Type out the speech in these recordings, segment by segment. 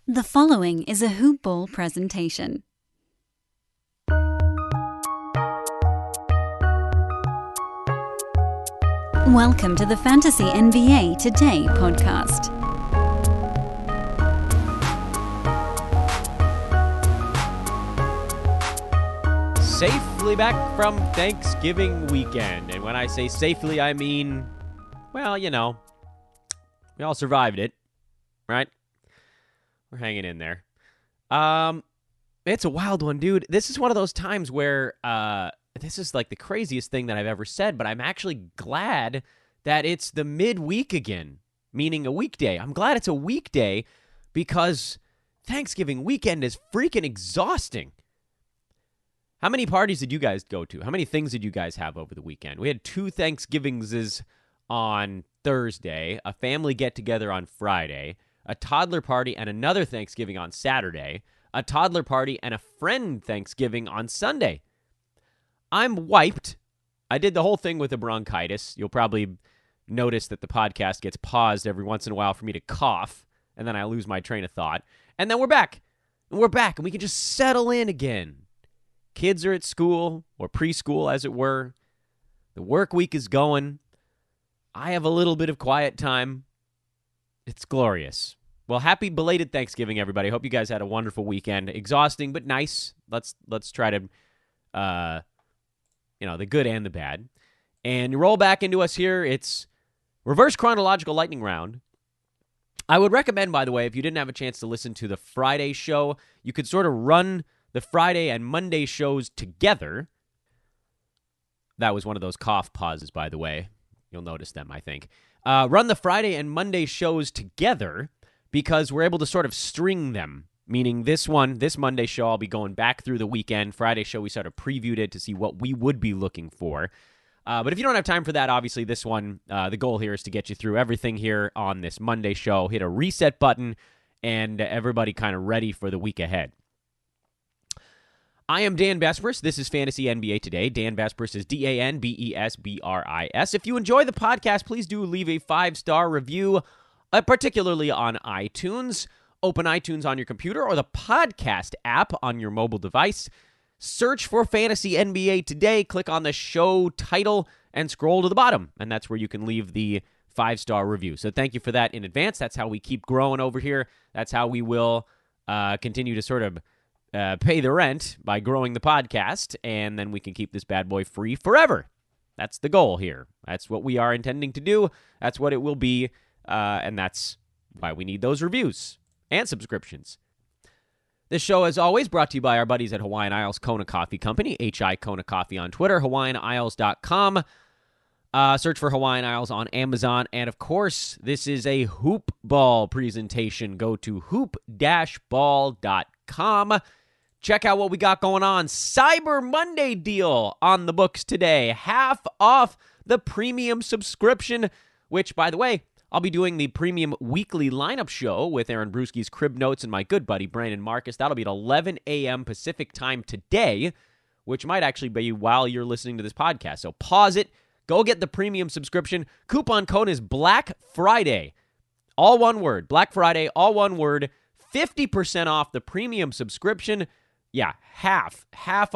The following is a Hoop Ball presentation. Welcome to the Fantasy NBA Today podcast. Safely back from Thanksgiving weekend. And when I say safely, I mean, well, you know, we all survived it, right? We're hanging in there. It's a wild one, dude. This is one of those times where this is like the craziest thing that I've ever said, but I'm actually glad that it's the midweek again, meaning a weekday. I'm glad it's a weekday because Thanksgiving weekend is freaking exhausting. How many parties did you guys go to? How many things did you guys have over the weekend? We had 2 Thanksgivings on Thursday, a family get-together on Friday, a toddler party and another Thanksgiving on Saturday, a toddler party and a friend Thanksgiving on Sunday. I'm wiped. I did the whole thing with a bronchitis. You'll probably notice that the podcast gets paused every once in a while for me to cough, and then I lose my train of thought. And then we're back. And we can just settle in again. Kids are at school, or preschool as it were. The work week is going. I have a little bit of quiet time. It's glorious. Well, happy belated Thanksgiving, everybody. Hope you guys had a wonderful weekend. Exhausting, but nice. Let's try to, the good and the bad. And you roll back into us here. It's reverse chronological lightning round. I would recommend, by the way, if you didn't have a chance to listen to the Friday show, you could sort of run the Friday and Monday shows together. That was one of those cough pauses, by the way. You'll notice them, I think. Run the Friday and Monday shows together because we're able to sort of string them, meaning this Monday show, I'll be going back through the weekend. Friday show, we sort of previewed it to see what we would be looking for. But if you don't have time for that, obviously this one, the goal here is to get you through everything here on this Monday show, hit a reset button, and everybody kind of ready for the week ahead. I am Dan Besbris. This is Fantasy NBA Today. Dan Besbris is DanBesbris. If you enjoy the podcast, please do leave a 5-star review, particularly on iTunes. Open iTunes on your computer or the podcast app on your mobile device. Search for Fantasy NBA Today. Click on the show title and scroll to the bottom, and that's where you can leave the 5-star review. So thank you for that in advance. That's how we keep growing over here. That's how we will continue to sort of pay the rent by growing the podcast, and then we can keep this bad boy free forever. That's the goal here. That's what we are intending to do. That's what it will be, and that's why we need those reviews and subscriptions. This show, as always, brought to you by our buddies at Hawaiian Isles Kona Coffee Company, HI Kona Coffee on Twitter, HawaiianIsles.com. Search for Hawaiian Isles on Amazon. And, of course, this is a Hoop Ball presentation. Go to hoop-ball.com. Check out what we got going on. Cyber Monday deal on the books today. Half off the premium subscription, which, by the way, I'll be doing the premium weekly lineup show with Aaron Brewski's Crib Notes and my good buddy, Brandon Marcus. That'll be at 11 a.m. Pacific time today, which might actually be while you're listening to this podcast. So pause it. Go get the premium subscription. Coupon code is Black Friday. All one word. Black Friday, all one word. 50% off the premium subscription. Yeah, half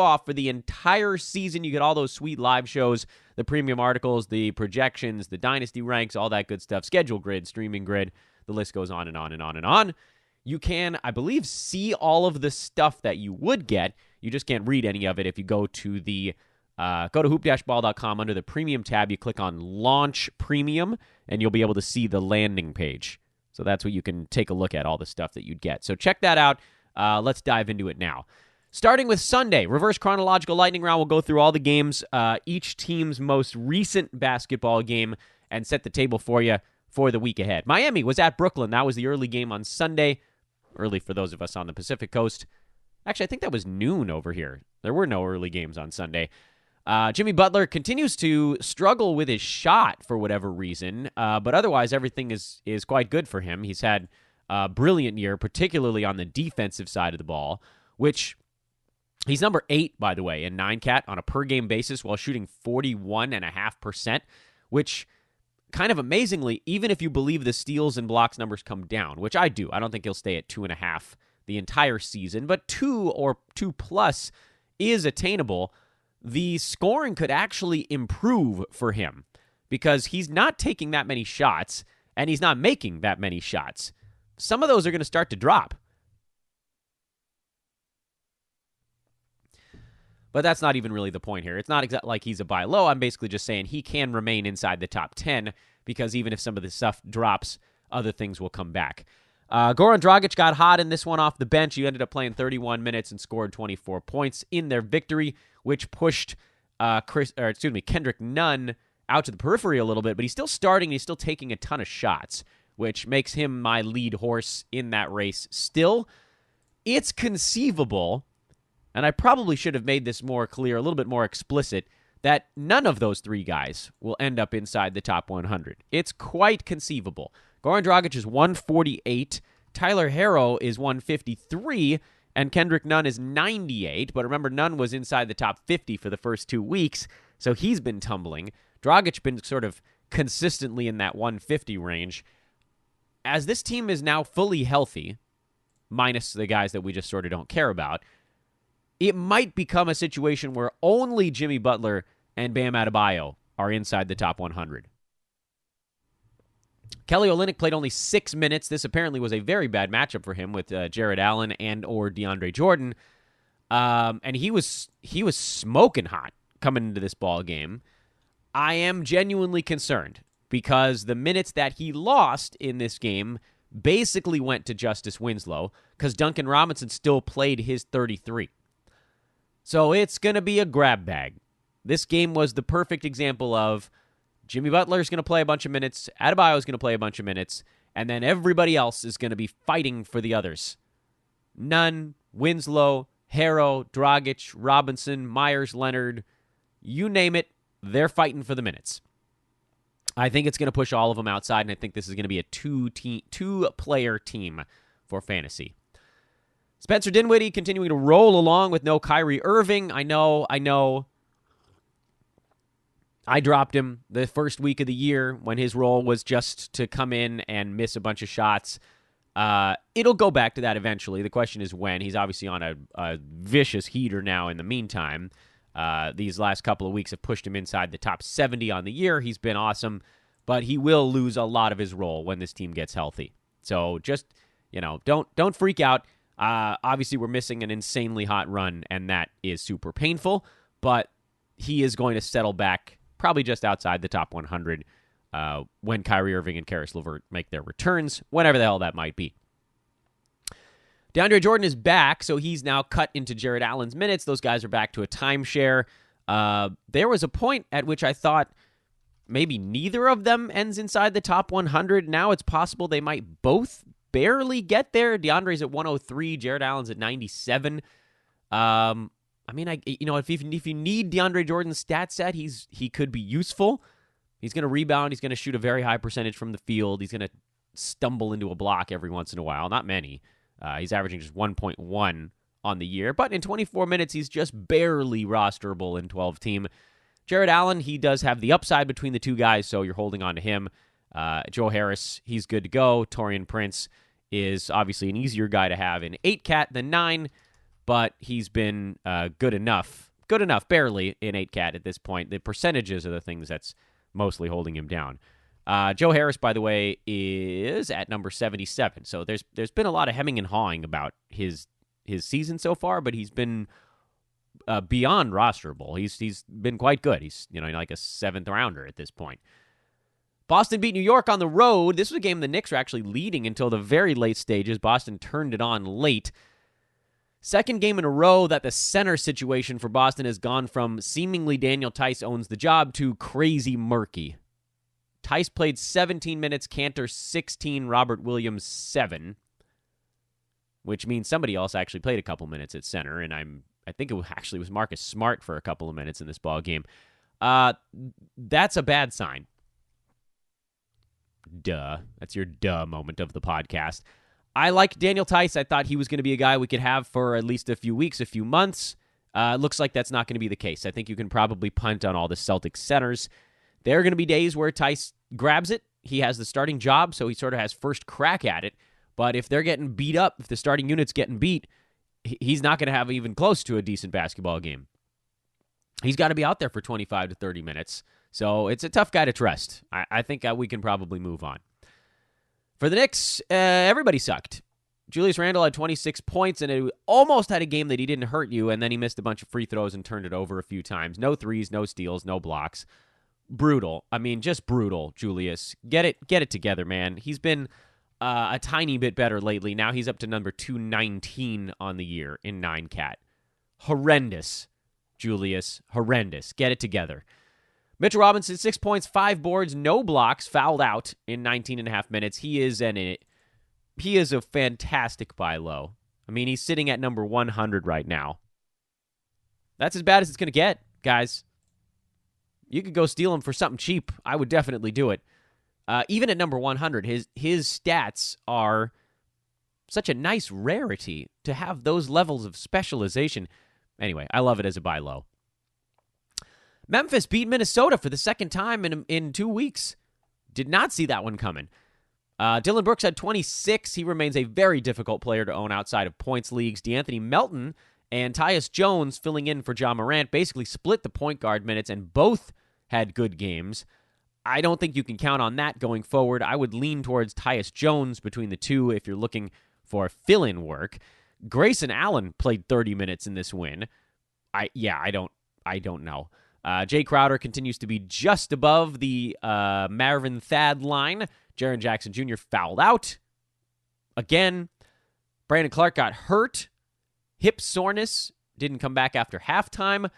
off for the entire season. You get all those sweet live shows, the premium articles, the projections, the dynasty ranks, all that good stuff, schedule grid, streaming grid, the list goes on and on and on and on. You can, I believe, see all of the stuff that you would get. You just can't read any of it if you go to the hoop-ball.com under the premium tab. You click on launch premium and you'll be able to see the landing page. So that's what you can take a look at, all the stuff that you'd get. So check that out. Let's dive into it now. Starting with Sunday, reverse chronological lightning round. We'll go through all the games, each team's most recent basketball game, and set the table for you for the week ahead. Miami was at Brooklyn. That was the early game on Sunday. Early for those of us on the Pacific Coast. Actually, I think that was noon over here. There were no early games on Sunday. Jimmy Butler continues to struggle with his shot for whatever reason, but otherwise everything is quite good for him. He's had a brilliant year, particularly on the defensive side of the ball, which he's number 8, by the way, in 9-cat on a per-game basis while shooting 41.5%, which kind of amazingly, even if you believe the steals and blocks numbers come down, which I do, I don't think he'll stay at 2.5 the entire season, but 2 or 2 plus is attainable. The scoring could actually improve for him because he's not taking that many shots and he's not making that many shots. Some of those are going to start to drop. But that's not even really the point here. It's not exactly like he's a buy low. I'm basically just saying he can remain inside the top 10 because even if some of this stuff drops, other things will come back. Goran Dragic got hot in this one off the bench. He ended up playing 31 minutes and scored 24 points in their victory, which pushed Kendrick Nunn out to the periphery a little bit, but he's still starting. He's still taking a ton of shots, which makes him my lead horse in that race still. It's conceivable, and I probably should have made this more clear, a little bit more explicit, that none of those three guys will end up inside the top 100. It's quite conceivable. Goran Dragic is 148, Tyler Herro is 153, and Kendrick Nunn is 98. But remember, Nunn was inside the top 50 for the first 2 weeks, so he's been tumbling. Dragic been sort of consistently in that 150 range. As this team is now fully healthy, minus the guys that we just sort of don't care about, it might become a situation where only Jimmy Butler and Bam Adebayo are inside the top 100. Kelly Olynyk played only 6 minutes. This apparently was a very bad matchup for him with Jared Allen and or DeAndre Jordan. And he was smoking hot coming into this ball game. I am genuinely concerned because the minutes that he lost in this game basically went to Justice Winslow because Duncan Robinson still played his 33. So it's going to be a grab bag. This game was the perfect example of Jimmy Butler's going to play a bunch of minutes, Adebayo's going to play a bunch of minutes, and then everybody else is going to be fighting for the others. Nunn, Winslow, Herro, Dragic, Robinson, Myers, Leonard, you name it, they're fighting for the minutes. I think it's going to push all of them outside, and I think this is going to be a two-player team for fantasy. Spencer Dinwiddie continuing to roll along with no Kyrie Irving. I know. I dropped him the first week of the year when his role was just to come in and miss a bunch of shots. It'll go back to that eventually. The question is when. He's obviously on a vicious heater now in the meantime. These last couple of weeks have pushed him inside the top 70 on the year. He's been awesome, but he will lose a lot of his role when this team gets healthy. So just, don't freak out. Obviously, we're missing an insanely hot run, and that is super painful, but he is going to settle back probably just outside the top 100 when Kyrie Irving and Karis LeVert make their returns, whenever the hell that might be. DeAndre Jordan is back, so he's now cut into Jared Allen's minutes. Those guys are back to a timeshare. There was a point at which I thought maybe neither of them ends inside the top 100. Now it's possible they might both barely get there. DeAndre's at 103, Jared Allen's at 97. If you need DeAndre Jordan's stat set, he could be useful. He's going to rebound. He's going to shoot a very high percentage from the field. He's going to stumble into a block every once in a while. Not many. He's averaging just 1.1 on the year. But in 24 minutes, he's just barely rosterable in 12-team. Jared Allen, he does have the upside between the two guys, so you're holding on to him. Joe Harris, he's good to go. Taurean Prince is obviously an easier guy to have in 8-cat than 9, but he's been good enough, barely in 8-cat at this point. The percentages are the things that's mostly holding him down. Joe Harris, by the way, is at number 77. So there's been a lot of hemming and hawing about his season so far, but he's been beyond rosterable. He's been quite good. He's like a 7th rounder at this point. Boston beat New York on the road. This was a game the Knicks were actually leading until the very late stages. Boston turned it on late. Second game in a row that the center situation for Boston has gone from seemingly Daniel Tice owns the job to crazy murky. Tice played 17 minutes, Cantor 16, Robert Williams 7, which means somebody else actually played a couple minutes at center, and I think it actually was Marcus Smart for a couple of minutes in this ball game. That's a bad sign. Duh. That's your duh moment of the podcast. I like Daniel Tice. I thought he was going to be a guy we could have for at least a few weeks, a few months. Looks like that's not going to be the case. I think you can probably punt on all the Celtics centers. There are going to be days where Tice grabs it, he has the starting job, so he sort of has first crack at it. But if they're getting beat up, if the starting unit's getting beat, he's not going to have even close to a decent basketball game. He's got to be out there for 25 to 30 minutes. So it's a tough guy to trust. I think we can probably move on. For the Knicks, everybody sucked. Julius Randle had 26 points, and it almost had a game that he didn't hurt you, and then he missed a bunch of free throws and turned it over a few times. No threes, no steals, no blocks. Brutal. I mean, just brutal, Julius. Get it together, man. He's been a tiny bit better lately. Now he's up to number 219 on the year in 9-cat. Horrendous, Julius. Horrendous. Get it together. Mitchell Robinson, 6 points, 5 boards, no blocks, fouled out in 19 and a half minutes. He is a fantastic buy low. I mean, he's sitting at number 100 right now. That's as bad as it's going to get, guys. You could go steal him for something cheap. I would definitely do it. Even at number 100, his stats are such a nice rarity to have those levels of specialization. Anyway, I love it as a buy low. Memphis beat Minnesota for the second time in 2 weeks. Did not see that one coming. Dylan Brooks had 26. He remains a very difficult player to own outside of points leagues. DeAnthony Melton and Tyus Jones, filling in for Ja Morant, basically split the point guard minutes, and both had good games. I don't think you can count on that going forward. I would lean towards Tyus Jones between the two if you're looking for fill-in work. Grayson Allen played 30 minutes in this win. I don't know. Jay Crowder continues to be just above the Marvin Thad line. Jaren Jackson Jr. fouled out. Again, Brandon Clark got hurt. Hip soreness. Didn't come back after halftime.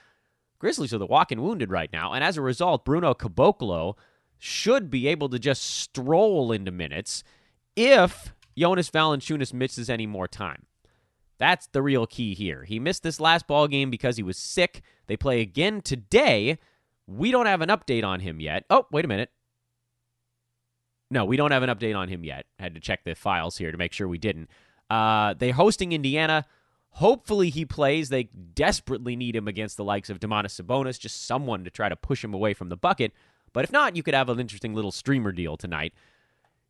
Grizzlies are the walking wounded right now, and as a result, Bruno Caboclo should be able to just stroll into minutes if Jonas Valanciunas misses any more time. That's the real key here. He missed this last ball game because he was sick. They play again today. We don't have an update on him yet. Oh, wait a minute. No, we don't have an update on him yet. I had to check the files here to make sure we didn't. They're hosting Indiana. Hopefully he plays. They desperately need him against the likes of Domantas Sabonis, just someone to try to push him away from the bucket. But if not, you could have an interesting little streamer deal tonight.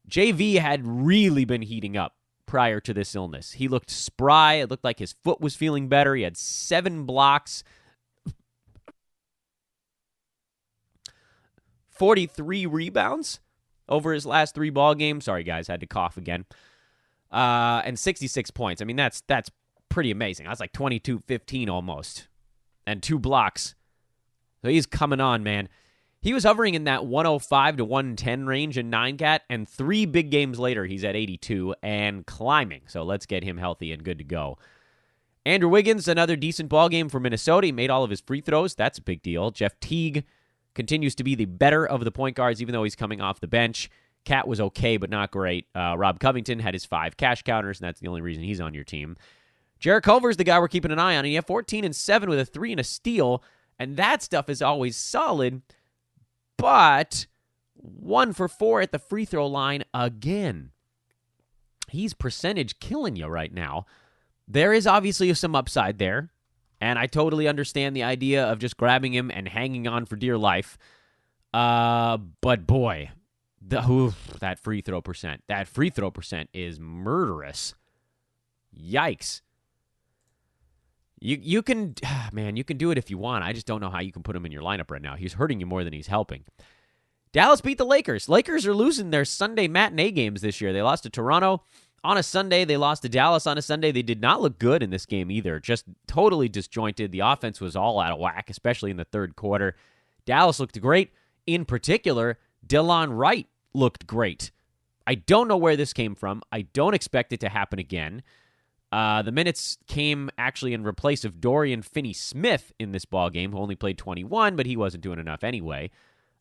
JV had really been heating up prior to this illness. He looked spry. It looked like his foot was feeling better. He had 7 blocks, 43 rebounds over his last 3 ball games. Sorry, guys, had to cough again. And 66 points. I mean, that's pretty amazing. That's like 22-15 almost. And 2 blocks. So he's coming on, man. He was hovering in that 105 to 110 range in 9-cat, and 3 big games later, he's at 82 and climbing. So let's get him healthy and good to go. Andrew Wiggins, another decent ball game for Minnesota. He made all of his free throws. That's a big deal. Jeff Teague continues to be the better of the point guards, even though he's coming off the bench. Cat was okay, but not great. Rob Covington had his 5 cash counters, and that's the only reason he's on your team. Jarrett Culver's the guy we're keeping an eye on. He had 14 and 7 with a 3 and a steal, and that stuff is always solid. But 1 for 4 at the free throw line again. He's percentage killing you right now. There is obviously some upside there, and I totally understand the idea of just grabbing him and hanging on for dear life. But boy, that free throw percent. That free throw percent is murderous. Yikes. You can do it if you want. I just don't know how you can put him in your lineup right now. He's hurting you more than he's helping. Dallas beat the Lakers. Lakers are losing their Sunday matinee games this year. They lost to Toronto on a Sunday. They lost to Dallas on a Sunday. They did not look good in this game either. Just totally disjointed. The offense was all out of whack, especially in the third quarter. Dallas looked great. In particular, Delon Wright looked great. I don't know where this came from. I don't expect it to happen again. The minutes came actually in replace of Dorian Finney-Smith in this ballgame, who only played 21, but he wasn't doing enough anyway.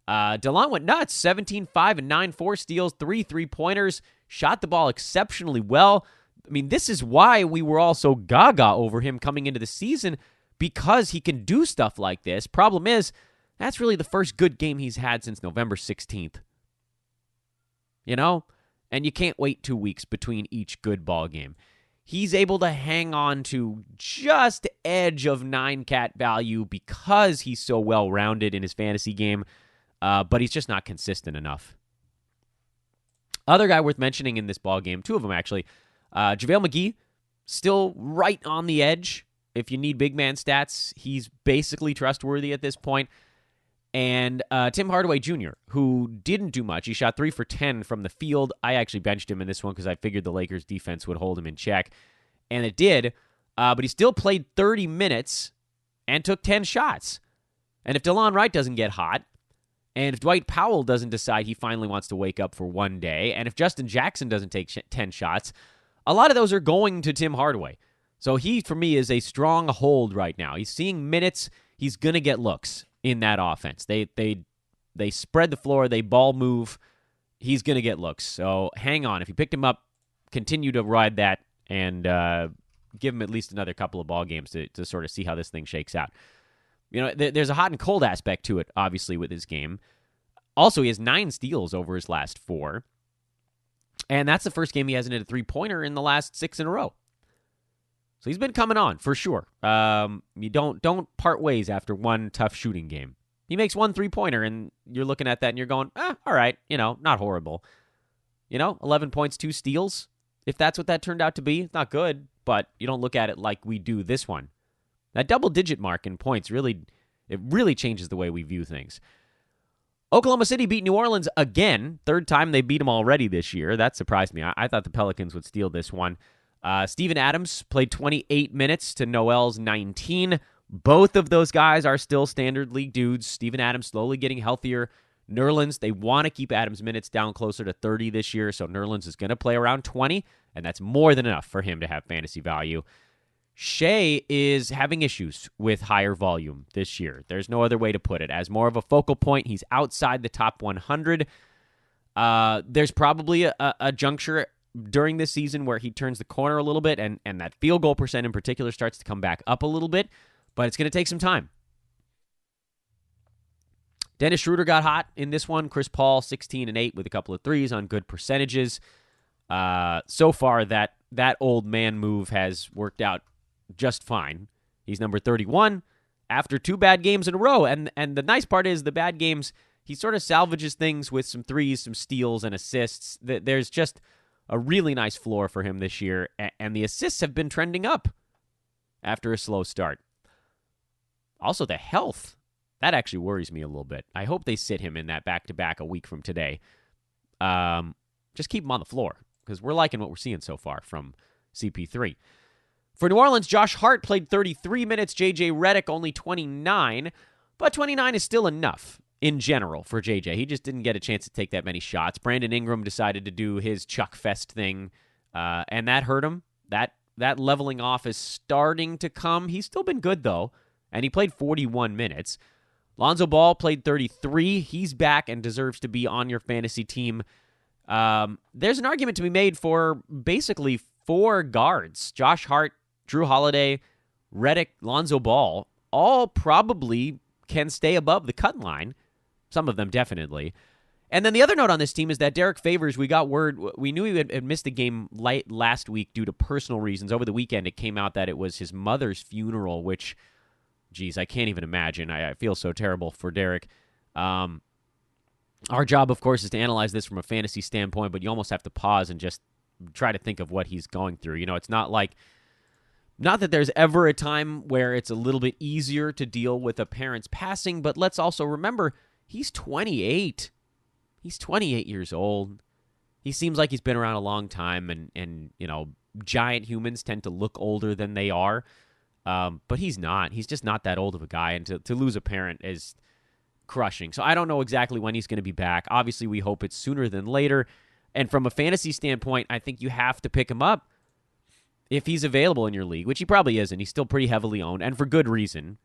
DeLon went nuts, 17-5 and 9 4 steals, 3 3-pointers, shot the ball exceptionally well. I mean, this is why we were all so gaga over him coming into the season, because he can do stuff like this. Problem is, that's really the first good game he's had since November 16th. You know? And you can't wait 2 weeks between each good ball game. He's able to hang on to just edge of 9-cat value because he's so well-rounded in his fantasy game, but he's just not consistent enough. Other guy worth mentioning in this ball game, two of them actually, JaVale McGee, still right on the edge. If you need big man stats, he's basically trustworthy at this point. And Tim Hardaway Jr., who didn't do much. He shot 3 for 10 from the field. I actually benched him in this one because I figured the Lakers' defense would hold him in check. And it did, but he still played 30 minutes and took 10 shots. And if DeLon Wright doesn't get hot, and if Dwight Powell doesn't decide he finally wants to wake up for one day, and if Justin Jackson doesn't take 10 shots, a lot of those are going to Tim Hardaway. So he, for me, is a strong hold right now. He's seeing minutes. He's going to get looks in that offense. They spread the floor. They ball move. He's going to get looks. So hang on. If you picked him up, continue to ride that and give him at least another couple of ball games to sort of see how this thing shakes out. You know, there's a hot and cold aspect to it, obviously, with his game. Also, he has 9 steals over his last 4. And that's the first game he hasn't hit a three-pointer in the last 6 in a row. So he's been coming on, for sure. You don't part ways after one tough shooting game. He makes 1 3-pointer, and you're looking at that, and you're going, all right, not horrible. 11 points, 2 steals. If that's what that turned out to be, it's not good, but you don't look at it like we do this one. That double-digit mark in points really changes the way we view things. Oklahoma City beat New Orleans again. 3rd time they beat them already this year. That surprised me. I thought the Pelicans would steal this one. Steven Adams played 28 minutes to Noel's 19. Both of those guys are still standard league dudes. Steven Adams slowly getting healthier. Nerlens, they want to keep Adams' minutes down closer to 30 this year, so Nerlens is going to play around 20, and that's more than enough for him to have fantasy value. Shea is having issues with higher volume this year. There's no other way to put it. As more of a focal point, he's outside the top 100. There's probably a juncture during this season where he turns the corner a little bit, and that field goal percent in particular starts to come back up a little bit, but it's going to take some time. Dennis Schroeder got hot in this one. Chris Paul, 16 and 8 with a couple of threes on good percentages. So far, that old man move has worked out just fine. He's number 31 after 2 bad games in a row. And the nice part is the bad games, he sort of salvages things with some threes, some steals, and assists. There's just a really nice floor for him this year. And the assists have been trending up after a slow start. Also, the health. That actually worries me a little bit. I hope they sit him in that back-to-back a week from today. Just keep him on the floor because we're liking what we're seeing so far from CP3. For New Orleans, Josh Hart played 33 minutes, J.J. Redick only 29, but 29 is still enough in general for J.J. He just didn't get a chance to take that many shots. Brandon Ingram decided to do his Chuck Fest thing, and that hurt him. That leveling off is starting to come. He's still been good, though, and he played 41 minutes. Lonzo Ball played 33. He's back and deserves to be on your fantasy team. There's an argument to be made for basically 4 guards. Josh Hart, Drew Holiday, Redick, Lonzo Ball, all probably can stay above the cut line. Some of them definitely. And then the other note on this team is that Derek Favors, we got word, we knew he had missed the game last week due to personal reasons. Over the weekend, it came out that it was his mother's funeral, which, geez, I can't even imagine. I feel so terrible for Derek. Our job, of course, is to analyze this from a fantasy standpoint, but you almost have to pause and just try to think of what he's going through. It's not that there's ever a time where it's a little bit easier to deal with a parent's passing, but let's also remember, he's 28. He's 28 years old. He seems like he's been around a long time, and giant humans tend to look older than they are. But he's not. He's just not that old of a guy, and to lose a parent is crushing. So I don't know exactly when he's going to be back. Obviously, we hope it's sooner than later. And from a fantasy standpoint, I think you have to pick him up if he's available in your league, which he probably isn't. He's still pretty heavily owned, and for good reason.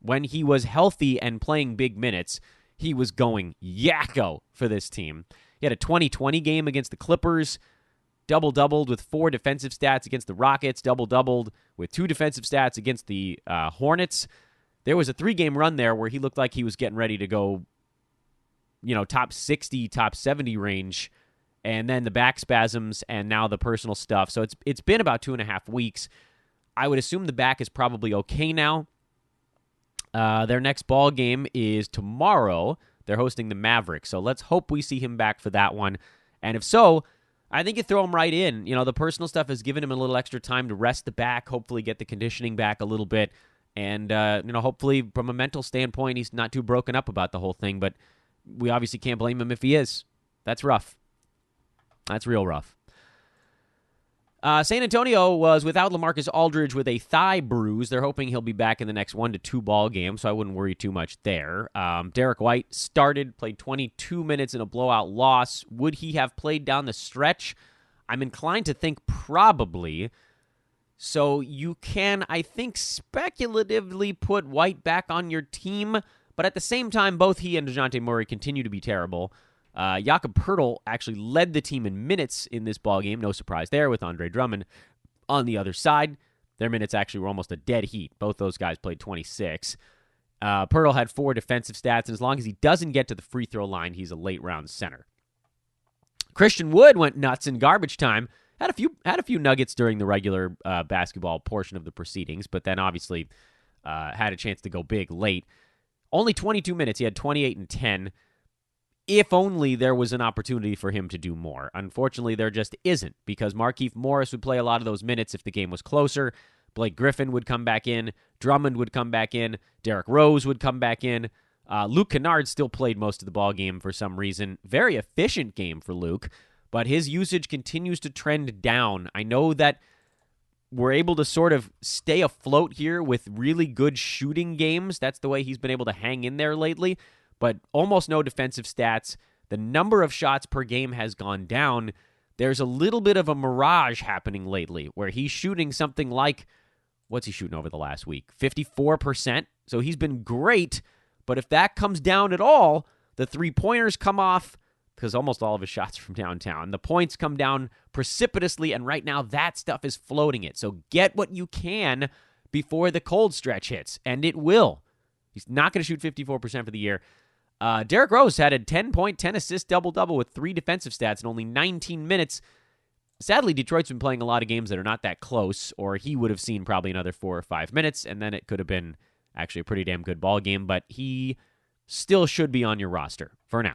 When he was healthy and playing big minutes, he was going yakko for this team. He had a 20-20 game against the Clippers, double-doubled with 4 defensive stats against the Rockets, double-doubled with 2 defensive stats against the Hornets. There was a 3-game run there where he looked like he was getting ready to go, top 60, top 70 range, and then the back spasms and now the personal stuff. So it's been about 2.5 weeks. I would assume the back is probably okay now. Their next ball game is tomorrow. They're hosting the Mavericks, so let's hope we see him back for that one. And if so, I think you throw him right in. The personal stuff has given him a little extra time to rest the back, hopefully get the conditioning back a little bit. And, hopefully from a mental standpoint, he's not too broken up about the whole thing. But we obviously can't blame him if he is. That's rough. That's real rough. San Antonio was without LaMarcus Aldridge with a thigh bruise. They're hoping he'll be back in the next 1 to 2 ball games, so I wouldn't worry too much there. Derek White started, played 22 minutes in a blowout loss. Would he have played down the stretch? I'm inclined to think probably. So you can, I think, speculatively put White back on your team, but at the same time, both he and DeJounte Murray continue to be terrible. Jakob Poeltl actually led the team in minutes in this ballgame. No surprise there with Andre Drummond on the other side. Their minutes actually were almost a dead heat. Both those guys played 26. Poeltl had 4 defensive stats, and as long as he doesn't get to the free throw line, he's a late-round center. Christian Wood went nuts in garbage time. Had a few nuggets during the regular basketball portion of the proceedings, but then obviously had a chance to go big late. Only 22 minutes. He had 28 and 10. If only there was an opportunity for him to do more. Unfortunately, there just isn't, because Markieff Morris would play a lot of those minutes if the game was closer. Blake Griffin would come back in. Drummond would come back in. Derrick Rose would come back in. Luke Kennard still played most of the ball game for some reason. Very efficient game for Luke, but his usage continues to trend down. I know that we're able to sort of stay afloat here with really good shooting games. That's the way he's been able to hang in there lately. But almost no defensive stats. The number of shots per game has gone down. There's a little bit of a mirage happening lately where he's shooting something like, what's he shooting over the last week? 54%. So he's been great, but if that comes down at all, the three-pointers come off, because almost all of his shots are from downtown. The points come down precipitously, and right now that stuff is floating it. So get what you can before the cold stretch hits, and it will. He's not going to shoot 54% for the year. Derrick Rose had a 10-point, 10-assist double-double with 3 defensive stats in only 19 minutes. Sadly, Detroit's been playing a lot of games that are not that close, or he would have seen probably another 4 or 5 minutes, and then it could have been actually a pretty damn good ball game, but he still should be on your roster for now.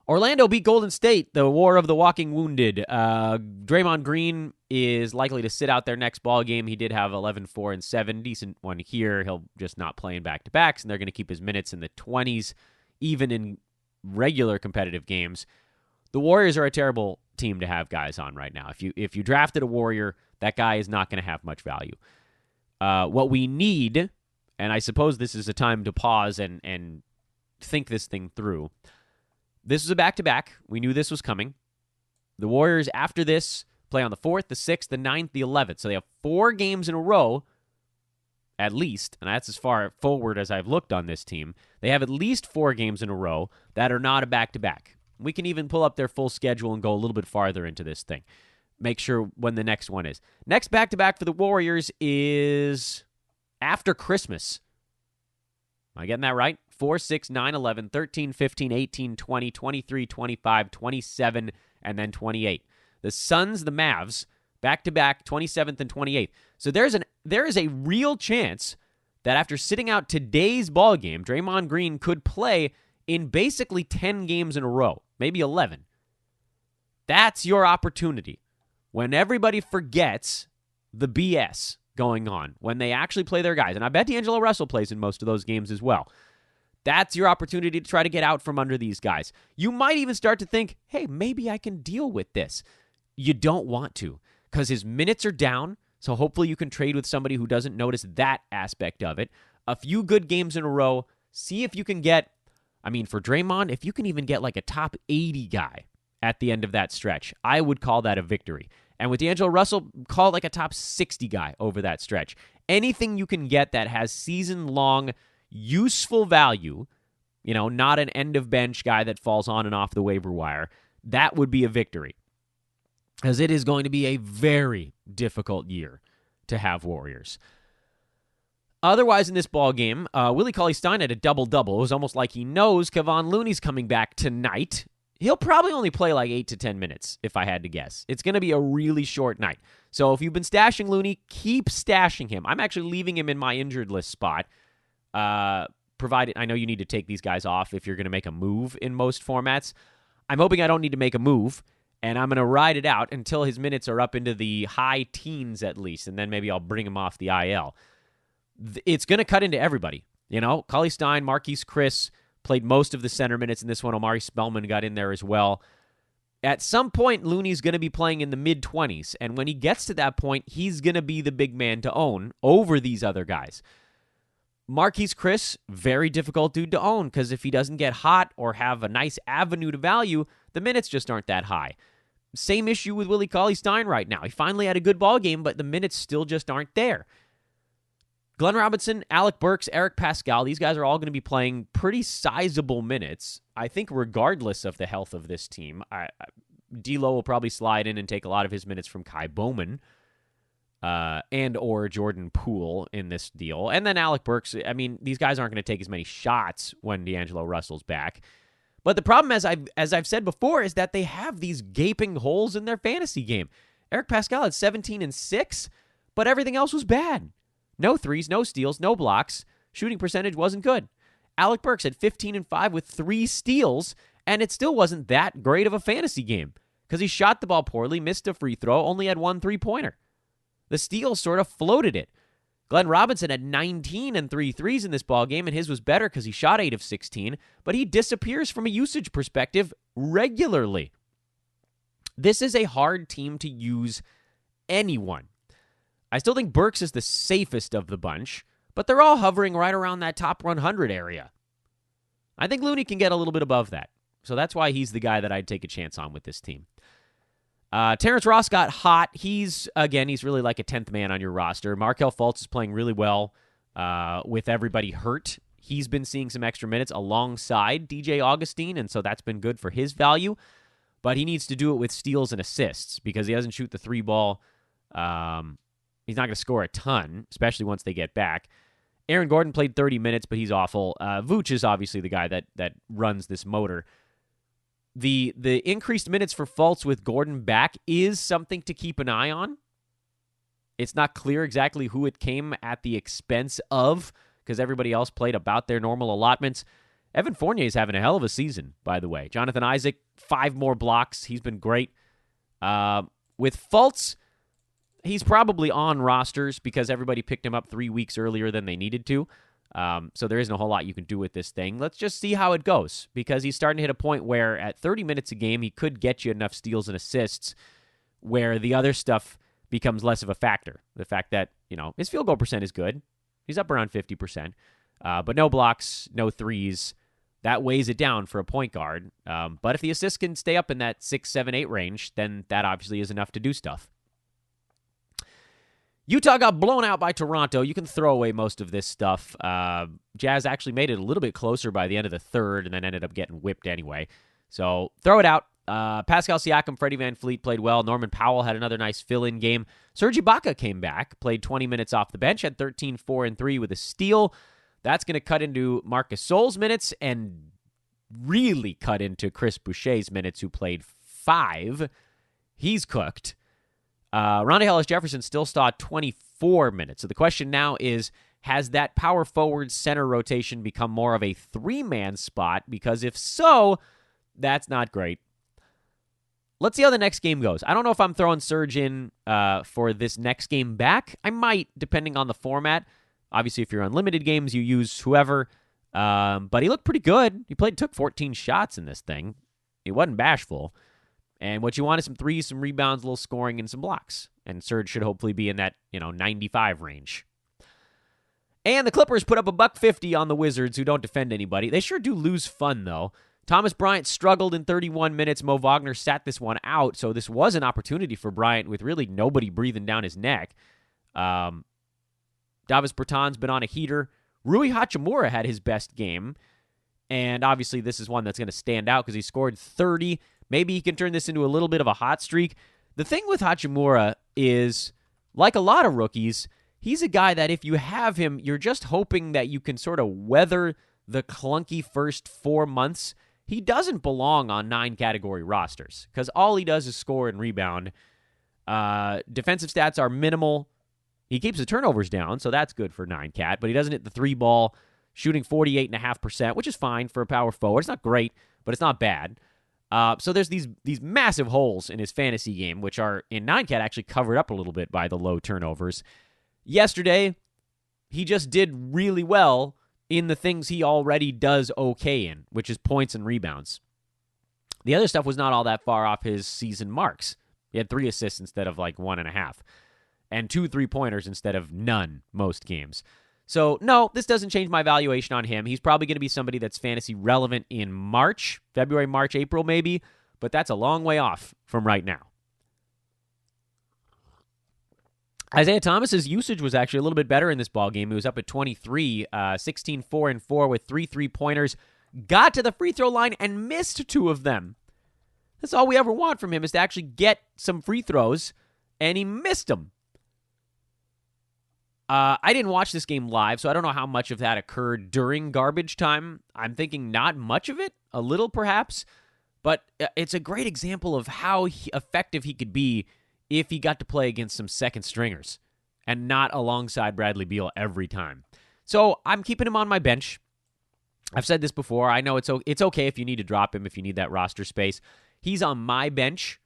Orlando beat Golden State, the war of the walking wounded. Draymond Green is likely to sit out their next ball game. He did have 11, 4, and 7. Decent one here. He'll just not play in back-to-backs, and they're going to keep his minutes in the 20s, even in regular competitive games. The Warriors are a terrible team to have guys on right now. If you drafted a Warrior, that guy is not going to have much value. What we need, and I suppose this is a time to pause and think this thing through. This is a back-to-back. We knew this was coming. The Warriors, after this, play on the 4th, the 6th, the 9th, the 11th. So they have 4 games in a row, at least, and that's as far forward as I've looked on this team. They have at least 4 games in a row that are not a back-to-back. We can even pull up their full schedule and go a little bit farther into this thing. Make sure when the next one is. Next back-to-back for the Warriors is after Christmas. Am I getting that right? 4, 6, 9, 11, 13, 15, 18, 20, 23, 25, 27, and then 28. The Suns, the Mavs, back-to-back, 27th and 28th. So there is a real chance that after sitting out today's ball game, Draymond Green could play in basically 10 games in a row, maybe 11. That's your opportunity. When everybody forgets the BS going on, when they actually play their guys, and I bet D'Angelo Russell plays in most of those games as well. That's your opportunity to try to get out from under these guys. You might even start to think, hey, maybe I can deal with this. You don't want to, because his minutes are down, so hopefully you can trade with somebody who doesn't notice that aspect of it. A few good games in a row. See if you can get, for Draymond, if you can even get like a top 80 guy at the end of that stretch, I would call that a victory. And with D'Angelo Russell, call it like a top 60 guy over that stretch. Anything you can get that has season-long useful value, not an end-of-bench guy that falls on and off the waiver wire, that would be a victory. Because it is going to be a very difficult year to have Warriors. Otherwise, in this ball game, Willie Cauley-Stein had a double-double. It was almost like he knows Kevon Looney's coming back tonight. He'll probably only play like 8 to 10 minutes, if I had to guess. It's going to be a really short night. So if you've been stashing Looney, keep stashing him. I'm actually leaving him in my injured list spot. Provided, I know you need to take these guys off if you're going to make a move in most formats. I'm hoping I don't need to make a move, and I'm going to ride it out until his minutes are up into the high teens at least, and then maybe I'll bring him off the IL. It's going to cut into everybody. Cauley Stein, Marquise Chris played most of the center minutes in this one. Omari Spellman got in there as well. At some point, Looney's going to be playing in the mid-20s, and when he gets to that point, he's going to be the big man to own over these other guys. Marquise Chris, very difficult dude to own, because if he doesn't get hot or have a nice avenue to value, the minutes just aren't that high. Same issue with Willie Cauley-Stein right now. He finally had a good ball game, but the minutes still just aren't there. Glenn Robinson, Alec Burks, Eric Pascal, these guys are all going to be playing pretty sizable minutes, I think, regardless of the health of this team. D'Lo will probably slide in and take a lot of his minutes from Kai Bowman and or Jordan Poole in this deal. And then Alec Burks, these guys aren't going to take as many shots when D'Angelo Russell's back. But the problem, as I've said before, is that they have these gaping holes in their fantasy game. Eric Pascal had 17 and 6, but everything else was bad. No threes, no steals, no blocks. Shooting percentage wasn't good. Alec Burks had 15 and 5 with 3 steals, and it still wasn't that great of a fantasy game because he shot the ball poorly, missed a free throw, only had 1 3-pointer. The steals sort of floated it. Glenn Robinson had 19 and 3 threes in this ball game, and his was better because he shot 8 of 16, but he disappears from a usage perspective regularly. This is a hard team to use anyone. I still think Burks is the safest of the bunch, but they're all hovering right around that top 100 area. I think Looney can get a little bit above that, so that's why he's the guy that I'd take a chance on with this team. Terrence Ross got hot. He's really like a 10th man on your roster. Markelle Fultz is playing really well with everybody hurt. He's been seeing some extra minutes alongside DJ Augustine, and so that's been good for his value, but he needs to do it with steals and assists because he doesn't shoot the 3 ball. He's not going to score a ton, especially once they get back. Aaron Gordon played 30 minutes, but he's awful. Vooch is obviously the guy that runs this motor. The increased minutes for Fultz with Gordon back is something to keep an eye on. It's not clear exactly who it came at the expense of because everybody else played about their normal allotments. Evan Fournier is having a hell of a season, by the way. Jonathan Isaac, 5 more blocks. He's been great. With Fultz, he's probably on rosters because everybody picked him up 3 weeks earlier than they needed to. So there isn't a whole lot you can do with this thing. Let's just see how it goes because he's starting to hit a point where at 30 minutes a game, he could get you enough steals and assists where the other stuff becomes less of a factor. The fact that, his field goal percent is good. He's up around 50%. But no blocks, no threes. That weighs it down for a point guard. But if the assists can stay up in that 6, 7, 8 range, then that obviously is enough to do stuff. Utah got blown out by Toronto. You can throw away most of this stuff. Jazz actually made it a little bit closer by the end of the third and then ended up getting whipped anyway. So throw it out. Pascal Siakam, Freddie VanVleet played well. Norman Powell had another nice fill-in game. Serge Ibaka came back, played 20 minutes off the bench, had 13, 4, and 3 with a steal. That's going to cut into Marcus Gasol's minutes and really cut into Chris Boucher's minutes, who played 5. He's cooked. Rondae Hollis-Jefferson still saw 24 minutes. So the question now is, has that power forward center rotation become more of a 3-man spot? Because if so, that's not great. Let's see how the next game goes. I don't know if I'm throwing Serge in for this next game back. I might, depending on the format. Obviously, if you're on limited games, you use whoever. But he looked pretty good. He took 14 shots in this thing. He wasn't bashful. And what you want is some threes, some rebounds, a little scoring, and some blocks. And Serge should hopefully be in that 95 range. And the Clippers put up $150 on the Wizards, who don't defend anybody. They sure do lose fun, though. Thomas Bryant struggled in 31 minutes. Mo Wagner sat this one out, so this was an opportunity for Bryant with really nobody breathing down his neck. Davis Bertans been on a heater. Rui Hachimura had his best game. And obviously this is one that's going to stand out because he scored 30. Maybe he can turn this into a little bit of a hot streak. The thing with Hachimura is, like a lot of rookies, he's a guy that if you have him, you're just hoping that you can sort of weather the clunky first 4 months. He doesn't belong on 9-category rosters because all he does is score and rebound. Defensive stats are minimal. He keeps the turnovers down, so that's good for 9-cat, but he doesn't hit the 3 ball, shooting 48.5%, which is fine for a power forward. It's not great, but it's not bad. So there's these massive holes in his fantasy game, which are in 9Cat actually covered up a little bit by the low turnovers. Yesterday, he just did really well in the things he already does okay in, which is points and rebounds. The other stuff was not all that far off his season marks. He had 3 assists instead of like 1.5, and 2 3-pointers instead of none most games. So, no, this doesn't change my valuation on him. He's probably going to be somebody that's fantasy relevant in March, February, March, April maybe, but that's a long way off from right now. Isaiah Thomas's usage was actually a little bit better in this ballgame. He was up at 23, 16, 4, and 4 with 3 3-pointers. Got to the free throw line and missed 2 of them. That's all we ever want from him, is to actually get some free throws, and he missed them. I didn't watch this game live, so I don't know how much of that occurred during garbage time. I'm thinking not much of it, a little perhaps, but it's a great example of how effective he could be if he got to play against some second stringers and not alongside Bradley Beal every time. So I'm keeping him on my bench. I've said this before. I know it's okay if you need to drop him, if you need that roster space. He's on my bench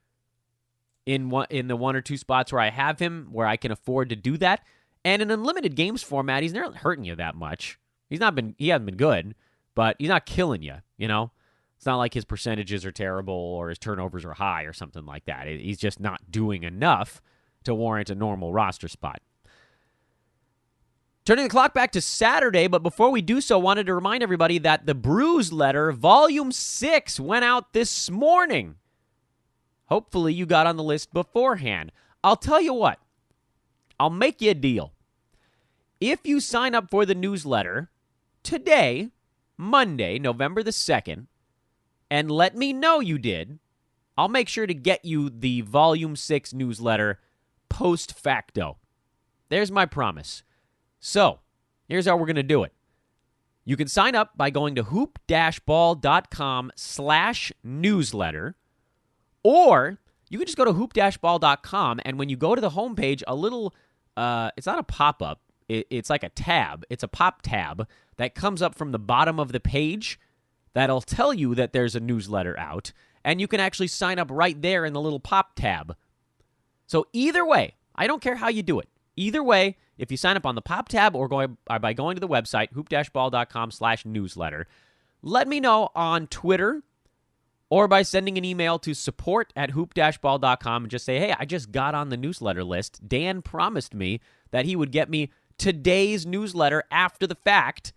in the 1 or 2 spots where I have him, where I can afford to do that. And in unlimited games format, he's not hurting you that much. He hasn't been good, but he's not killing you, you know? It's not like his percentages are terrible or his turnovers are high or something like that. He's just not doing enough to warrant a normal roster spot. Turning the clock back to Saturday, but before we do so, wanted to remind everybody that the Bruise Letter, Volume 6, went out this morning. Hopefully you got on the list beforehand. I'll tell you what. I'll make you a deal. If you sign up for the newsletter today, Monday, November the 2nd, and let me know you did, I'll make sure to get you the Volume 6 newsletter post facto. There's my promise. So, here's how we're going to do it. You can sign up by going to hoop-ball.com/newsletter, or you can just go to hoop-ball.com, and when you go to the homepage, a little, it's not a pop-up, it's like a tab. It's a pop tab that comes up from the bottom of the page that'll tell you that there's a newsletter out, and you can actually sign up right there in the little pop tab. So either way, I don't care how you do it. Either way, if you sign up on the pop tab or by going to the website, hoop-ball.com/newsletter, let me know on Twitter or by sending an email to support@hoop-ball.com and just say, hey, I just got on the newsletter list. Dan promised me that he would get me today's newsletter after the fact,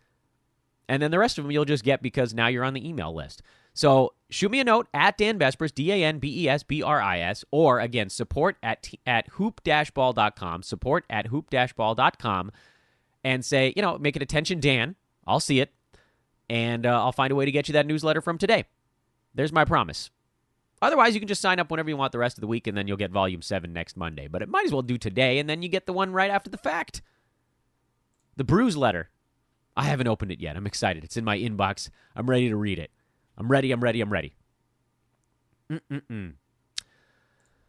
and then the rest of them you'll just get because now you're on the email list. So shoot me a note at Dan Besbris, DanBesbris, or again, support at hoop-ball.com, support@hoop-ball.com, and say, make it attention Dan. I'll see it, and I'll find a way to get you that newsletter from today. There's my promise. Otherwise, you can just sign up whenever you want the rest of the week, and then you'll get Volume 7 next Monday. But it might as well do today, and then you get the one right after the fact. The Bruise Letter. I haven't opened it yet. I'm excited. It's in my inbox. I'm ready to read it. I'm ready.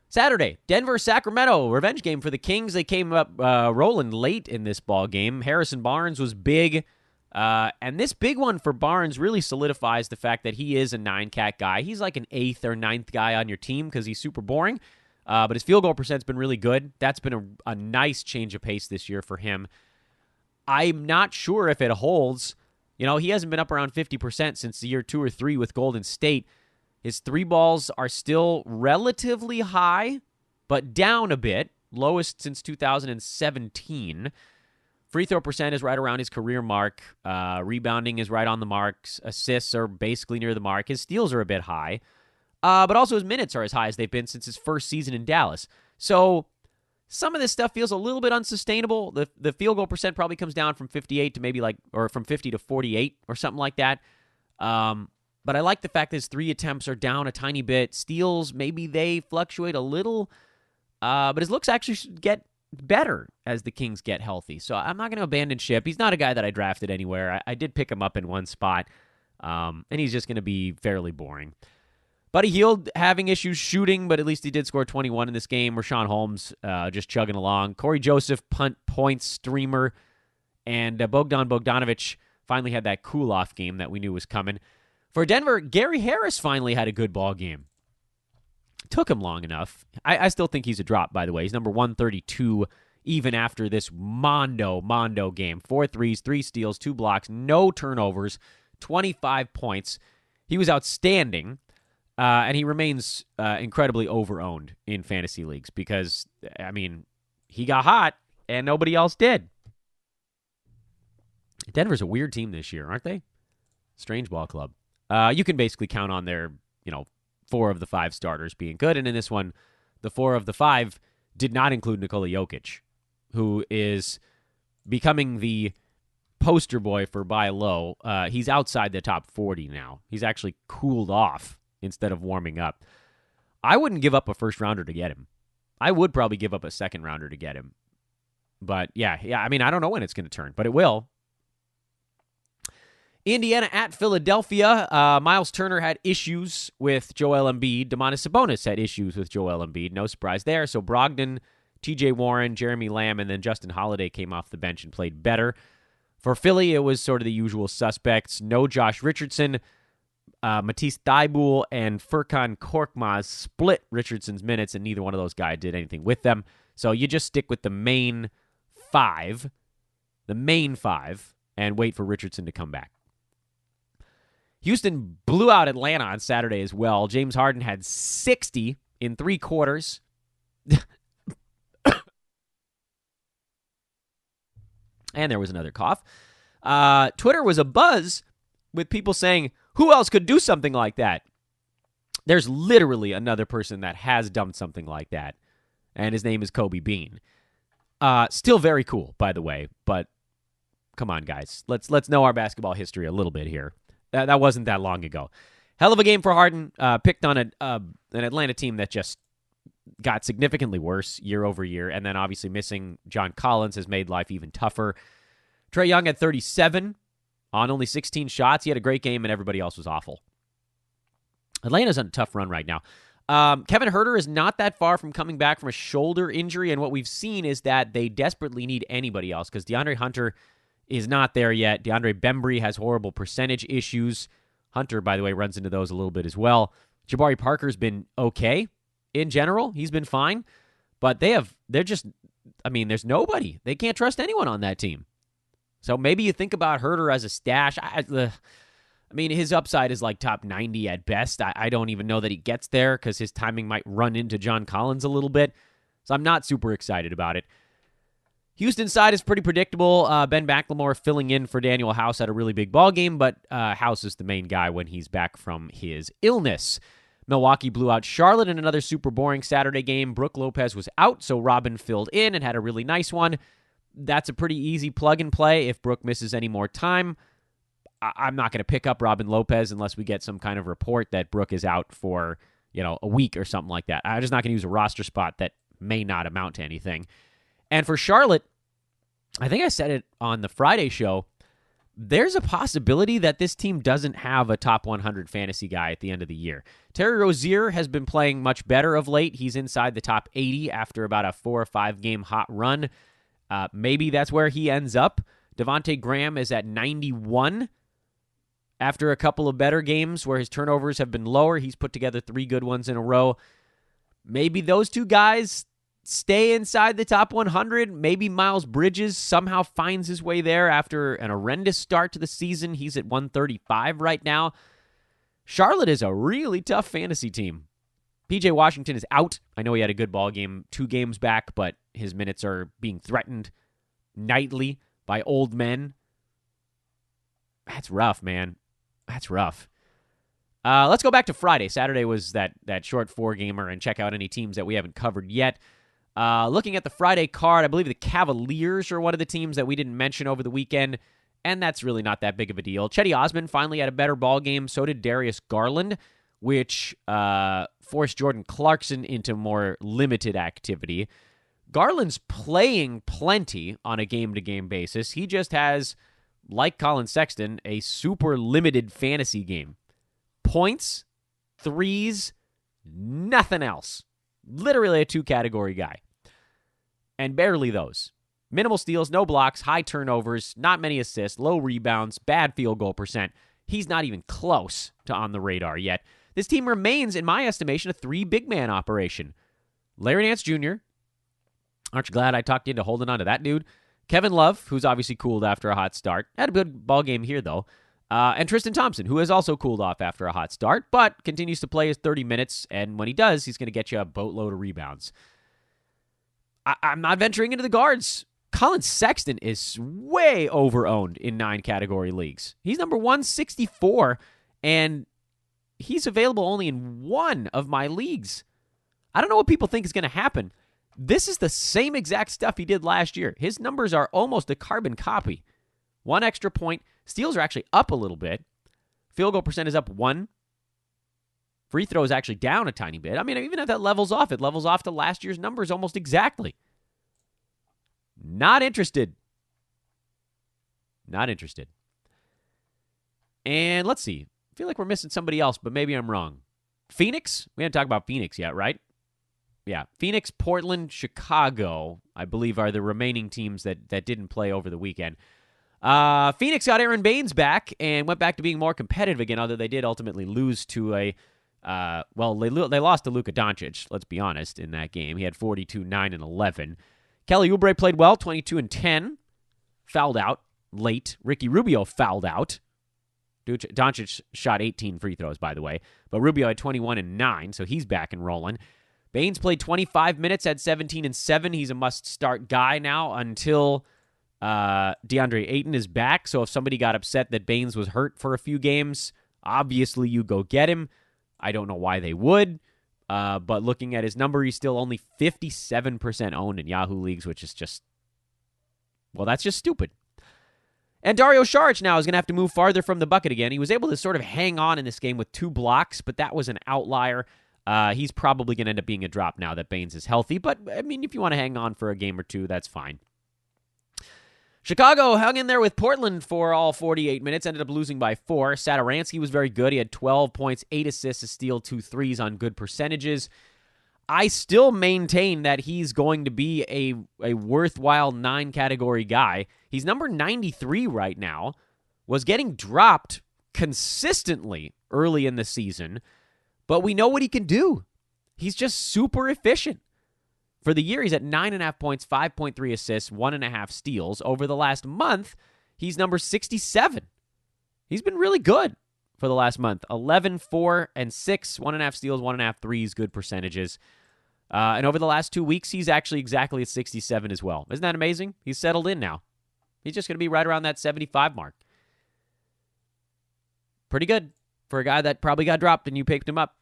Saturday, Denver-Sacramento, revenge game for the Kings. They came up rolling late in this ball game. Harrison Barnes was big, and this big one for Barnes really solidifies the fact that he is a 9-cat guy. He's like an 8th or 9th guy on your team because he's super boring, but his field goal percent's been really good. That's been a nice change of pace this year for him. I'm not sure if it holds. He hasn't been up around 50% since the year 2 or 3 with Golden State. His 3 balls are still relatively high, but down a bit. Lowest since 2017. Free throw percent is right around his career mark. Rebounding is right on the mark. Assists are basically near the mark. His steals are a bit high. But also his minutes are as high as they've been since his first season in Dallas. So some of this stuff feels a little bit unsustainable. The field goal percent probably comes down from 58 to or from 50 to 48 or something like that. But I like the fact that his 3 attempts are down a tiny bit. Steals, maybe they fluctuate a little. But his looks actually should get better as the Kings get healthy. So I'm not going to abandon ship. He's not a guy that I drafted anywhere. I did pick him up in one spot. And he's just going to be fairly boring. Buddy Hield having issues shooting, but at least he did score 21 in this game. Rashawn Holmes just chugging along. Corey Joseph, punt points streamer. And Bogdan Bogdanovic finally had that cool-off game that we knew was coming. For Denver, Gary Harris finally had a good ball game. Took him long enough. I still think he's a drop, by the way. He's number 132 even after this Mondo game. 4 threes, 3 steals, 2 blocks, no turnovers, 25 points. He was outstanding, and he remains incredibly over-owned in fantasy leagues because, I mean, he got hot and nobody else did. Denver's a weird team this year, aren't they? Strange ball club. You can basically count on their, 4 of the 5 starters being good. And in this one, the 4 of the 5 did not include Nikola Jokic, who is becoming the poster boy for buy low. He's outside the top 40 now. He's actually cooled off instead of warming up. I wouldn't give up a first rounder to get him. I would probably give up a second rounder to get him. But yeah, I mean, I don't know when it's going to turn, but it will. Indiana at Philadelphia. Miles Turner had issues with Joel Embiid. Domantas Sabonis had issues with Joel Embiid. No surprise there. So Brogdon, TJ Warren, Jeremy Lamb, and then Justin Holiday came off the bench and played better. For Philly, it was sort of the usual suspects. No Josh Richardson. Matisse Thybulle and Furkan Korkmaz split Richardson's minutes, and neither one of those guys did anything with them. So you just stick with the main five, and wait for Richardson to come back. Houston blew out Atlanta on Saturday as well. James Harden had 60 in 3 quarters. And there was another cough. Twitter was abuzz with people saying, who else could do something like that? There's literally another person that has done something like that, and his name is Kobe Bean. Still very cool, by the way, but come on, guys. Let's know our basketball history a little bit here. That wasn't that long ago. Hell of a game for Harden. Picked on an Atlanta team that just got significantly worse year over year, and then obviously missing John Collins has made life even tougher. Trae Young had 37 on only 16 shots. He had a great game, and everybody else was awful. Atlanta's on a tough run right now. Kevin Huerter is not that far from coming back from a shoulder injury, and what we've seen is that they desperately need anybody else because DeAndre Hunter is not there yet. DeAndre Bembry has horrible percentage issues. Hunter, by the way, runs into those a little bit as well. Jabari Parker's been okay in general. He's been fine. But there's nobody. They can't trust anyone on that team. So maybe you think about Huerter as a stash. I mean, his upside is like top 90 at best. I don't even know that he gets there because his timing might run into John Collins a little bit. So I'm not super excited about it. Houston side is pretty predictable. Ben McLemore filling in for Daniel House had a really big ball game, but House is the main guy when he's back from his illness. Milwaukee blew out Charlotte in another super boring Saturday game. Brook Lopez was out, so Robin filled in and had a really nice one. That's a pretty easy plug and play if Brook misses any more time. I'm not going to pick up Robin Lopez unless we get some kind of report that Brook is out for, a week or something like that. I'm just not going to use a roster spot that may not amount to anything. And for Charlotte, I think I said it on the Friday show, there's a possibility that this team doesn't have a top 100 fantasy guy at the end of the year. Terry Rozier has been playing much better of late. He's inside the top 80 after about a 4 or 5 game hot run. Maybe that's where he ends up. Devontae Graham is at 91 after a couple of better games where his turnovers have been lower. He's put together 3 good ones in a row. Maybe those 2 guys stay inside the top 100. Maybe Miles Bridges somehow finds his way there after an horrendous start to the season. He's at 135 right now. Charlotte is a really tough fantasy team. PJ Washington is out. I know he had a good ball game 2 games back, but his minutes are being threatened nightly by old men. That's rough, man. That's rough. Let's go back to Friday. Saturday was that short 4-gamer, and check out any teams that we haven't covered yet. Looking at the Friday card, I believe the Cavaliers are one of the teams that we didn't mention over the weekend, and that's really not that big of a deal. Chetty Osman finally had a better ball game. So did Darius Garland, which forced Jordan Clarkson into more limited activity. Garland's playing plenty on a game-to-game basis. He just has, like Colin Sexton, a super limited fantasy game. Points, threes, nothing else. Literally a 2-category guy. And barely those. Minimal steals, no blocks, high turnovers, not many assists, low rebounds, bad field goal percent. he's not even close to on the radar yet. This team remains, in my estimation, a 3 big man operation. Larry Nance Jr., aren't you glad I talked you into holding on to that dude? Kevin Love, who's obviously cooled after a hot start. Had a good ball game here, though. And Tristan Thompson, who has also cooled off after a hot start, but continues to play his 30 minutes, and when he does, he's going to get you a boatload of rebounds. I'm not venturing into the guards. Colin Sexton is way over-owned in 9-category leagues. He's number 164, and he's available only in one of my leagues. I don't know what people think is going to happen. This is the same exact stuff he did last year. His numbers are almost a carbon copy. 1 extra point. Steals are actually up a little bit. Field goal percent is up 1. Free throw is actually down a tiny bit. I mean, even if that levels off, it levels off to last year's numbers almost exactly. Not interested. Not interested. And let's see. I feel like we're missing somebody else, but maybe I'm wrong. Phoenix? We haven't talked about Phoenix yet, right? Yeah. Phoenix, Portland, Chicago, I believe, are the remaining teams that didn't play over the weekend. Phoenix got Aaron Baines back and went back to being more competitive again, although they did ultimately lose to they lost to Luka Doncic, let's be honest, in that game. He had 42, 9, and 11. Kelly Oubre played well, 22 and 10. Fouled out late. Ricky Rubio fouled out. Doncic shot 18 free throws, by the way, but Rubio had 21 and 9, so he's back and rolling. Baines played 25 minutes, had 17 and 7. He's a must-start guy now until DeAndre Ayton is back, so if somebody got upset that Baines was hurt for a few games, obviously you go get him. I don't know why they would, but looking at his number, he's still only 57% owned in Yahoo leagues, which is just, well, that's just stupid. And Dario Saric now is going to have to move farther from the bucket again. He was able to sort of hang on in this game with 2 blocks, but that was an outlier. He's probably going to end up being a drop now that Baines is healthy, but, I mean, if you want to hang on for a game or two, that's fine. Chicago hung in there with Portland for all 48 minutes, ended up losing by 4. Satoransky was very good. He had 12 points, 8 assists, a steal, 2 threes on good percentages. I still maintain that he's going to be a worthwhile 9-category guy. He's number 93 right now, was getting dropped consistently early in the season, but we know what he can do. He's just super efficient. For the year, he's at 9.5 points, 5.3 assists, 1.5 steals. Over the last month, he's number 67. He's been really good for the last month. 11, 4, and 6, 1.5 steals, 1.5 threes, good percentages. And over the last 2 weeks, he's actually exactly at 67 as well. Isn't that amazing? He's settled in now. He's just going to be right around that 75 mark. Pretty good for a guy that probably got dropped and you picked him up.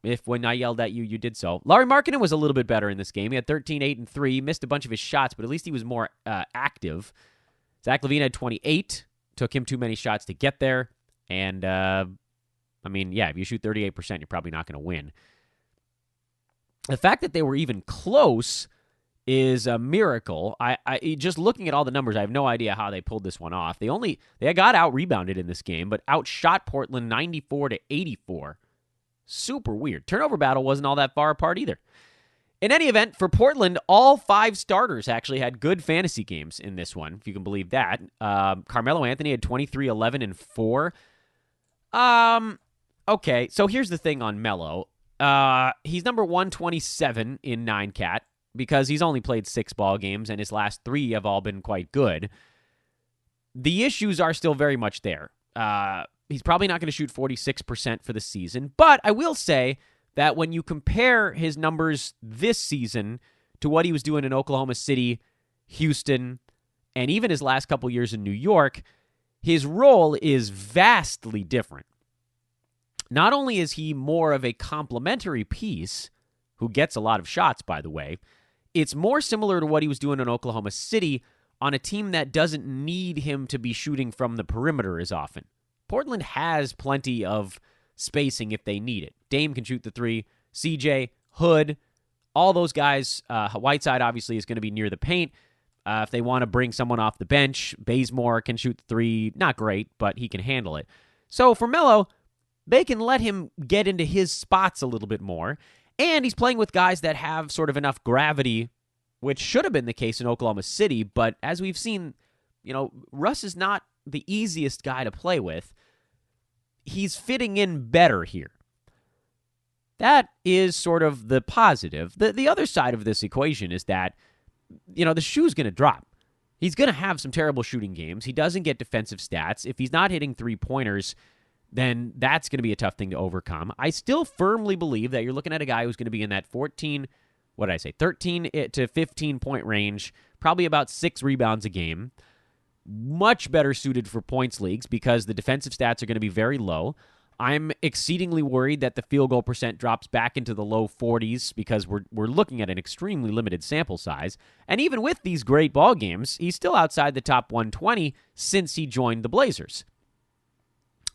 If when I yelled at you, you did so. Lauri Markkanen was a little bit better in this game. He had 13, 8, and 3. He missed a bunch of his shots, but at least he was more active. Zach LaVine had 28. Took him too many shots to get there. And, I mean, yeah, if you shoot 38%, you're probably not going to win. The fact that they were even close is a miracle. I just looking at all the numbers, I have no idea how they pulled this one off. They got out-rebounded in this game, but outshot Portland 94-84. Super weird. Turnover battle wasn't all that far apart either. In any event, for Portland, all 5 starters actually had good fantasy games in this one, if you can believe that. Carmelo Anthony had 23, 11, and 4. Okay, so here's the thing on Melo. He's number 127 in 9-cat because he's only played 6 ball games, and his last 3 have all been quite good. The issues are still very much there. He's probably not going to shoot 46% for the season, but I will say that when you compare his numbers this season to what he was doing in Oklahoma City, Houston, and even his last couple years in New York, his role is vastly different. Not only is he more of a complementary piece, who gets a lot of shots, by the way, it's more similar to what he was doing in Oklahoma City on a team that doesn't need him to be shooting from the perimeter as often. Portland has plenty of spacing if they need it. Dame can shoot the 3. CJ, Hood, all those guys. Whiteside obviously is going to be near the paint. If they want to bring someone off the bench, Bazemore can shoot the 3. Not great, but he can handle it. So for Melo, they can let him get into his spots a little bit more. And he's playing with guys that have sort of enough gravity, which should have been the case in Oklahoma City. But as we've seen, Russ is not the easiest guy to play with. He's fitting in better here. That is sort of the positive. The other side of this equation is that, the shoe's going to drop. He's going to have some terrible shooting games. He doesn't get defensive stats. If he's not hitting three-pointers, then that's going to be a tough thing to overcome. I still firmly believe that you're looking at a guy who's going to be in that 13 to 15-point range, probably about 6 rebounds a game. Much better suited for points leagues because the defensive stats are going to be very low. I'm exceedingly worried that the field goal percent drops back into the low 40s because we're looking at an extremely limited sample size. And even with these great ball games, he's still outside the top 120 since he joined the Blazers.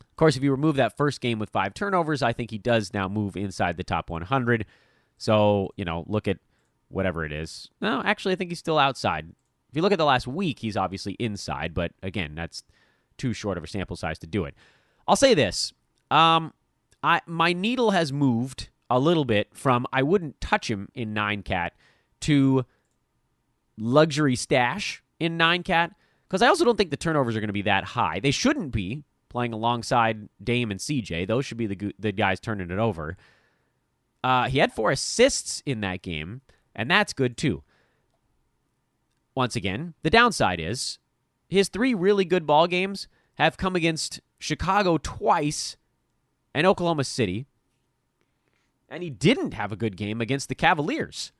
Of course, if you remove that first game with 5 turnovers, I think he does now move inside the top 100. So, look at whatever it is. No, actually, I think he's still outside. If you look at the last week, he's obviously inside, but again, that's too short of a sample size to do it. I'll say this. My needle has moved a little bit from I wouldn't touch him in 9-cat to luxury stash in 9-cat, because I also don't think the turnovers are going to be that high. They shouldn't be, playing alongside Dame and CJ. Those should be the guys turning it over. He had 4 assists in that game, and that's good too. Once again, the downside is his 3 really good ball games have come against Chicago twice and Oklahoma City, and he didn't have a good game against the Cavaliers.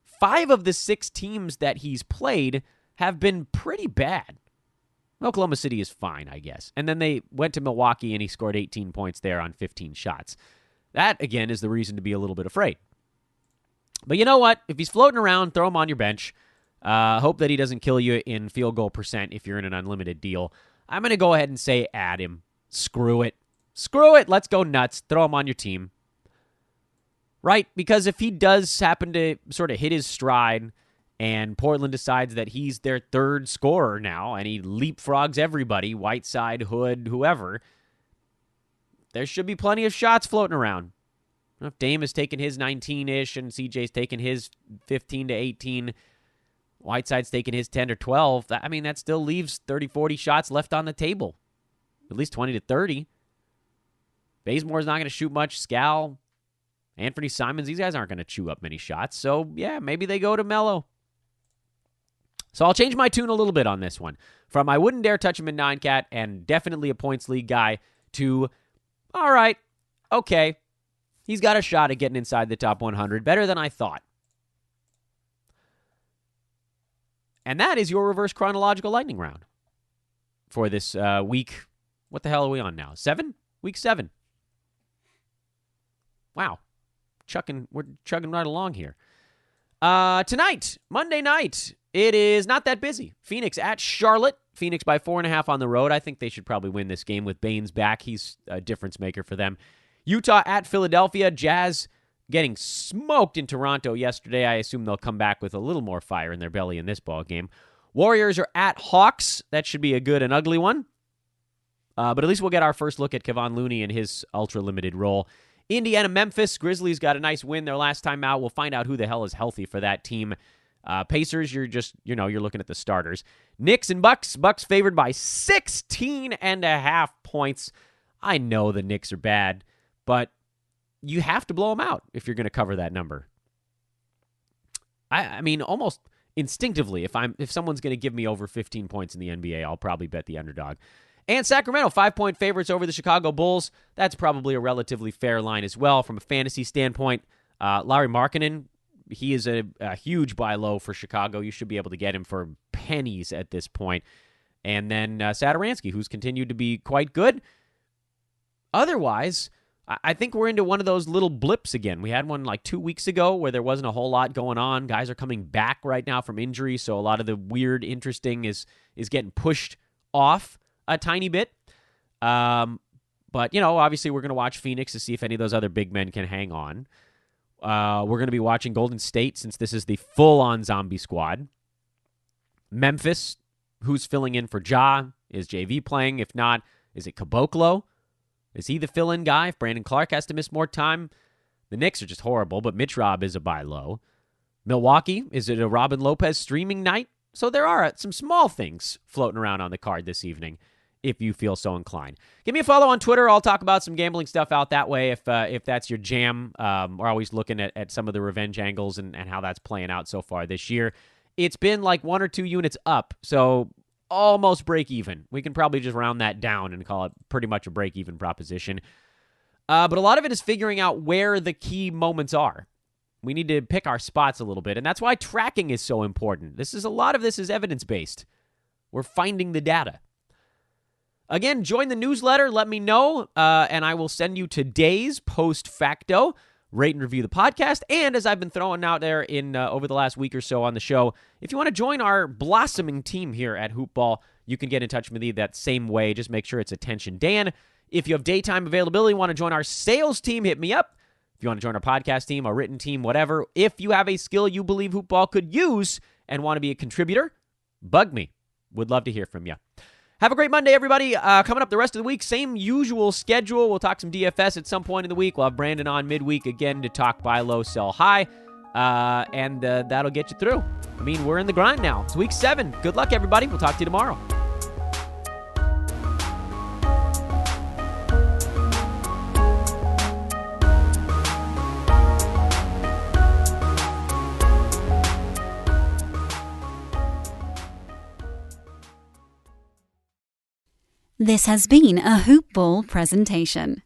5 of the 6 teams that he's played have been pretty bad. Oklahoma City is fine, I guess. And then they went to Milwaukee, and he scored 18 points there on 15 shots. That, again, is the reason to be a little bit afraid. But you know what? If he's floating around, throw him on your bench. Hope that he doesn't kill you in field goal percent if you're in an unlimited deal. I'm going to go ahead and say add him. Screw it. Screw it. Let's go nuts. Throw him on your team. Right? Because if he does happen to sort of hit his stride and Portland decides that he's their 3rd scorer now and he leapfrogs everybody, Whiteside, Hood, whoever, there should be plenty of shots floating around. If Dame has taken his 19-ish and CJ's taken his 15 to 18, Whiteside's taking his 10 or 12, that still leaves 30, 40 shots left on the table. At least 20 to 30. Bazemore's not going to shoot much. Scal, Anthony Simons, these guys aren't going to chew up many shots. So, yeah, maybe they go to Melo. So I'll change my tune a little bit on this one. From I wouldn't dare touch him in 9-cat and definitely a points league guy to, all right, okay, he's got a shot at getting inside the top 100. Better than I thought. And that is your reverse chronological lightning round for this week. What the hell are we on now? 7? Week 7. Wow. We're chugging right along here. Tonight, Monday night, it is not that busy. Phoenix at Charlotte. Phoenix by 4.5 on the road. I think they should probably win this game with Baines back. He's a difference maker for them. Utah at Philadelphia. Jazz getting smoked in Toronto yesterday. I assume they'll come back with a little more fire in their belly in this ball game. Warriors are at Hawks. That should be a good and ugly one. But at least we'll get our first look at Kevon Looney in his ultra-limited role. Indiana, Memphis. Grizzlies got a nice win their last time out. We'll find out who the hell is healthy for that team. Pacers, you're looking at the starters. Knicks and Bucks. Bucks favored by 16.5 points. I know the Knicks are bad, but you have to blow them out if you're going to cover that number. I mean, almost instinctively, if someone's going to give me over 15 points in the NBA, I'll probably bet the underdog. And Sacramento, 5-point favorites over the Chicago Bulls. That's probably a relatively fair line as well from a fantasy standpoint. Lauri Markkanen, he is a huge buy low for Chicago. You should be able to get him for pennies at this point. And then Satoransky, who's continued to be quite good. Otherwise, I think we're into one of those little blips again. We had one like 2 weeks ago where there wasn't a whole lot going on. Guys are coming back right now from injury, so a lot of the weird, interesting is getting pushed off a tiny bit. But, obviously we're going to watch Phoenix to see if any of those other big men can hang on. We're going to be watching Golden State since this is the full-on zombie squad. Memphis, who's filling in for Ja? Is JV playing? If not, is it Caboclo? Is he the fill-in guy if Brandon Clark has to miss more time? The Knicks are just horrible, but Mitch Rob is a buy low. Milwaukee, is it a Robin Lopez streaming night? So there are some small things floating around on the card this evening. if you feel so inclined. Give me a follow on Twitter. I'll talk about some gambling stuff out that way if that's your jam. We're always looking at some of the revenge angles and how that's playing out so far this year. It's been like 1 or 2 units up, so almost break even. We can probably just round that down and call it pretty much a break even proposition. But a lot of it is figuring out where the key moments are. We need to pick our spots a little bit, and that's why tracking is so important. A lot of this is evidence-based. We're finding the data. Again, join the newsletter. Let me know, and I will send you today's post facto. Rate and review the podcast. And as I've been throwing out there in over the last week or so on the show, if you want to join our blossoming team here at Hoopball, you can get in touch with me that same way. Just make sure it's Attention Dan. If you have daytime availability, want to join our sales team, hit me up. If you want to join our podcast team, our written team, whatever. If you have a skill you believe Hoopball could use and want to be a contributor, bug me. Would love to hear from you. Have a great Monday, everybody. Coming up the rest of the week, same usual schedule. We'll talk some DFS at some point in the week. We'll have Brandon on midweek again to talk buy low, sell high. And that'll get you through. I mean, we're in the grind now. It's week 7. Good luck, everybody. We'll talk to you tomorrow. This has been a Hoopball presentation.